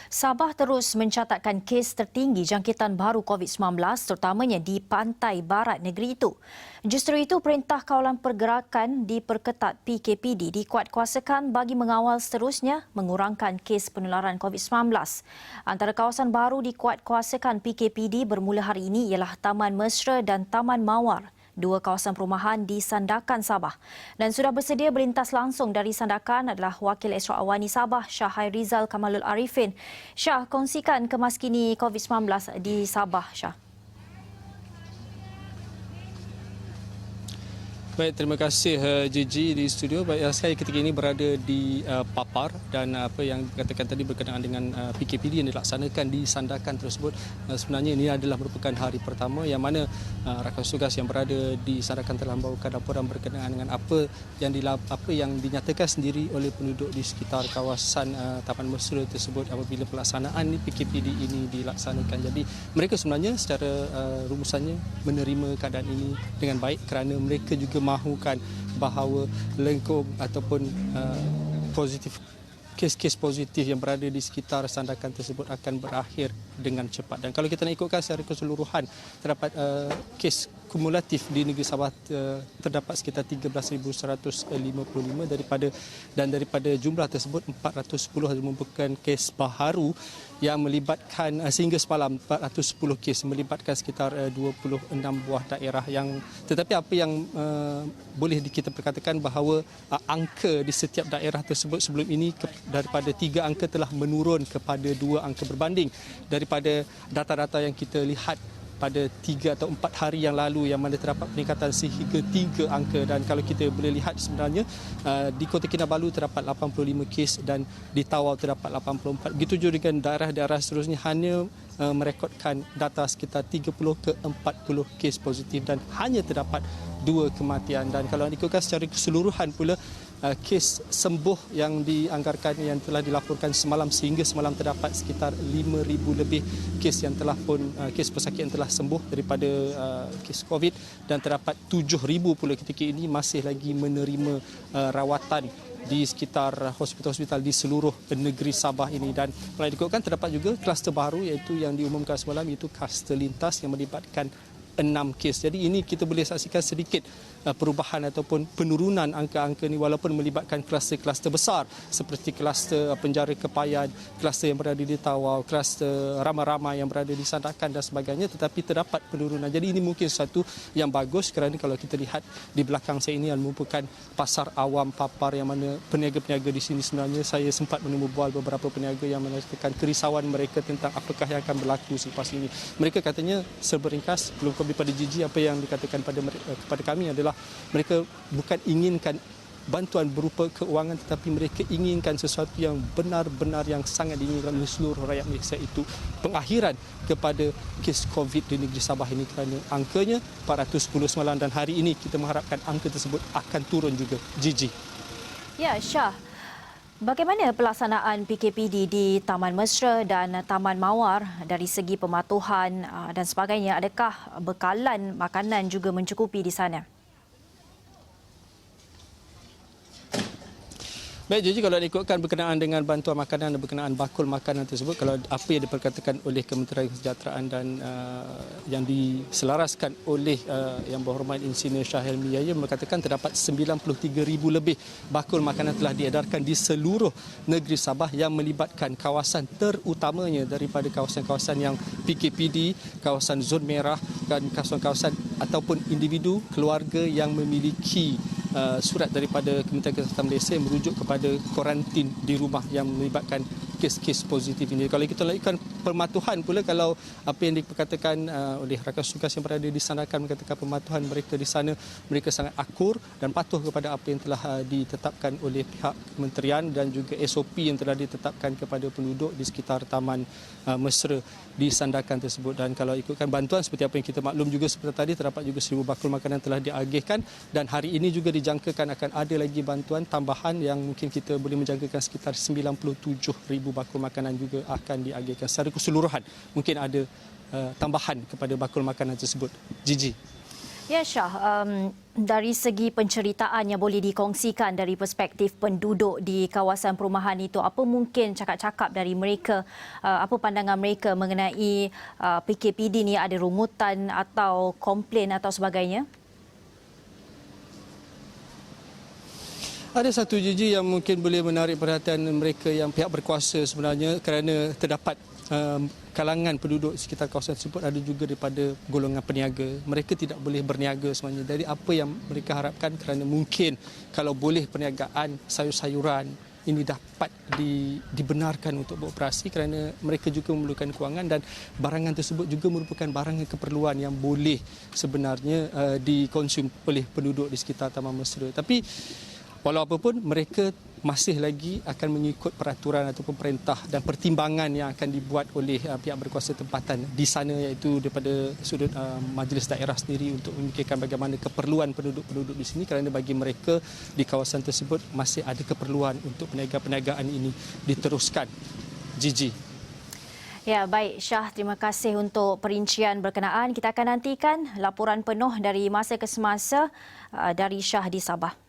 Sabah terus mencatatkan kes tertinggi jangkitan baru COVID-19 terutamanya di pantai barat negeri itu. Justru itu, Perintah Kawalan Pergerakan diperketat PKPD dikuatkuasakan bagi mengawal seterusnya mengurangkan kes penularan COVID-19. Antara kawasan baru dikuatkuasakan PKPD bermula hari ini ialah Taman Mesra dan Taman Mawar, dua kawasan perumahan di Sandakan, Sabah. Dan sudah bersedia berlintas langsung dari Sandakan adalah Wakil Esra Awani Sabah, Shah Hairizal Kamalul Arifin. Shah, kongsikan kemaskini COVID-19 di Sabah, Shah. Baik, terima kasih Gigi di studio. Baik, saya ketika ini berada di Papar dan apa yang dikatakan tadi berkenaan dengan PKPD yang dilaksanakan di Sandakan tersebut, sebenarnya ini adalah merupakan hari pertama yang mana rakan tugas yang berada di Sandakan telah membawakan laporan berkenaan dengan apa yang dinyatakan sendiri oleh penduduk di sekitar kawasan Taman Mesra tersebut apabila pelaksanaan PKPD ini dilaksanakan. Jadi mereka sebenarnya secara rumusannya menerima keadaan ini dengan baik kerana mereka juga mahukan bahawa lengkung ataupun kes-kes positif yang berada di sekitar Sandakan tersebut akan berakhir dengan cepat. Dan kalau kita nak ikutkan secara keseluruhan, terdapat kes kumulatif di negeri Sabah terdapat sekitar 13,155 daripada jumlah tersebut 410 merupakan kes baharu yang melibatkan sehingga semalam 410 kes melibatkan sekitar 26 buah daerah tetapi apa yang boleh kita perkatakan bahawa angka di setiap daerah tersebut sebelum ini daripada 3 angka telah menurun kepada 2 angka berbanding daripada data-data yang kita lihat pada 3 atau 4 hari yang lalu yang mana terdapat peningkatan sehingga 3 angka. Dan kalau kita boleh lihat sebenarnya di Kota Kinabalu terdapat 85 kes dan di Tawau terdapat 84. Begitu juga dengan daerah-daerah seterusnya hanya merekodkan data sekitar 30 ke 40 kes positif dan hanya terdapat 2 kematian. Dan kalau ikutkan secara keseluruhan pula kes sembuh yang dianggarkan yang telah dilaporkan semalam sehingga semalam terdapat sekitar 5,000 lebih kes yang telah pun kes pesakit yang telah sembuh daripada kes COVID dan terdapat 7,000 pula ketika ini masih lagi menerima rawatan di sekitar hospital-hospital di seluruh negeri Sabah ini. Dan kalau ikutkan terdapat juga kluster baru iaitu yang diumumkan semalam iaitu kluster lintas yang melibatkan 6 kes. Jadi ini kita boleh saksikan sedikit perubahan ataupun penurunan angka-angka ini walaupun melibatkan kluster-kluster besar seperti kluster penjara Kepayan, kluster yang berada di Tawau, kluster Rama-Rama yang berada di Sandakan dan sebagainya, tetapi terdapat penurunan. Jadi ini mungkin satu yang bagus kerana kalau kita lihat di belakang saya ini merupakan pasar awam Papar yang mana peniaga-peniaga di sini sebenarnya saya sempat menemu bual beberapa peniaga yang menyatakan kerisauan mereka tentang apakah yang akan berlaku selepas ini. Mereka katanya seberingkas belum daripada Gigi apa yang dikatakan kepada kami adalah mereka bukan inginkan bantuan berupa keuangan tetapi mereka inginkan sesuatu yang benar-benar yang sangat diinginkan oleh seluruh rakyat Malaysia itu pengakhiran kepada kes COVID di negeri Sabah ini kerana angkanya 410 semalam dan hari ini kita mengharapkan angka tersebut akan turun juga. Gigi. Ya, Shah. Bagaimana pelaksanaan PKPD di Taman Mesra dan Taman Mawar dari segi pematuhan dan sebagainya? Adakah bekalan makanan juga mencukupi di sana? Baik, jadi kalau diikutkan berkenaan dengan bantuan makanan dan berkenaan bakul makanan tersebut, kalau apa yang diperkatakan oleh Kementerian Kesejahteraan dan yang diselaraskan oleh Yang Berhormat Insinyur Shah Helmi Yahya mengatakan terdapat 93,000 lebih bakul makanan telah diedarkan di seluruh negeri Sabah yang melibatkan kawasan terutamanya daripada kawasan-kawasan yang PKPD, kawasan zon merah dan kawasan-kawasan ataupun individu keluarga yang memiliki surat daripada Kementerian Kesihatan Malaysia yang merujuk kepada kuarantin di rumah yang melibatkan kes-kes positif ini. Kalau kita lakukan pematuhan pula, kalau apa yang diperkatakan oleh rakan tugas yang berada di Sandakan mengatakan pematuhan mereka di sana, mereka sangat akur dan patuh kepada apa yang telah ditetapkan oleh pihak kementerian dan juga SOP yang telah ditetapkan kepada penduduk di sekitar Taman Mesra di Sandakan tersebut. Dan kalau ikutkan bantuan seperti apa yang kita maklum juga seperti tadi, terdapat juga 1,000 bakul makanan telah diagihkan dan hari ini juga dijangkakan akan ada lagi bantuan tambahan yang mungkin kita boleh menjangkakan sekitar 97,000 bakul makanan juga akan diagihkan secara keseluruhan. Mungkin ada tambahan kepada bakul makanan tersebut. Gigi. Ya Syah, dari segi penceritaan yang boleh dikongsikan dari perspektif penduduk di kawasan perumahan itu, apa mungkin cakap-cakap dari mereka, apa pandangan mereka mengenai PKPD ni, ada rungutan atau komplain atau sebagainya? Ada satu jiji yang mungkin boleh menarik perhatian mereka yang pihak berkuasa sebenarnya, kerana terdapat kalangan penduduk sekitar kawasan tersebut ada juga daripada golongan peniaga. Mereka tidak boleh berniaga sebenarnya. Jadi apa yang mereka harapkan, kerana mungkin kalau boleh perniagaan sayur-sayuran ini dapat dibenarkan untuk beroperasi, kerana mereka juga memerlukan kewangan dan barangan tersebut juga merupakan barangan keperluan yang boleh sebenarnya dikonsum oleh penduduk di sekitar Taman Mesra. Tapi walau apapun, mereka masih lagi akan mengikut peraturan ataupun perintah dan pertimbangan yang akan dibuat oleh pihak berkuasa tempatan di sana, iaitu daripada sudut majlis daerah sendiri, untuk memikirkan bagaimana keperluan penduduk-penduduk di sini, kerana bagi mereka di kawasan tersebut masih ada keperluan untuk perniagaan ini diteruskan. Gigi. Ya, baik Syah, terima kasih untuk perincian berkenaan. Kita akan nantikan laporan penuh dari masa ke semasa dari Syah di Sabah.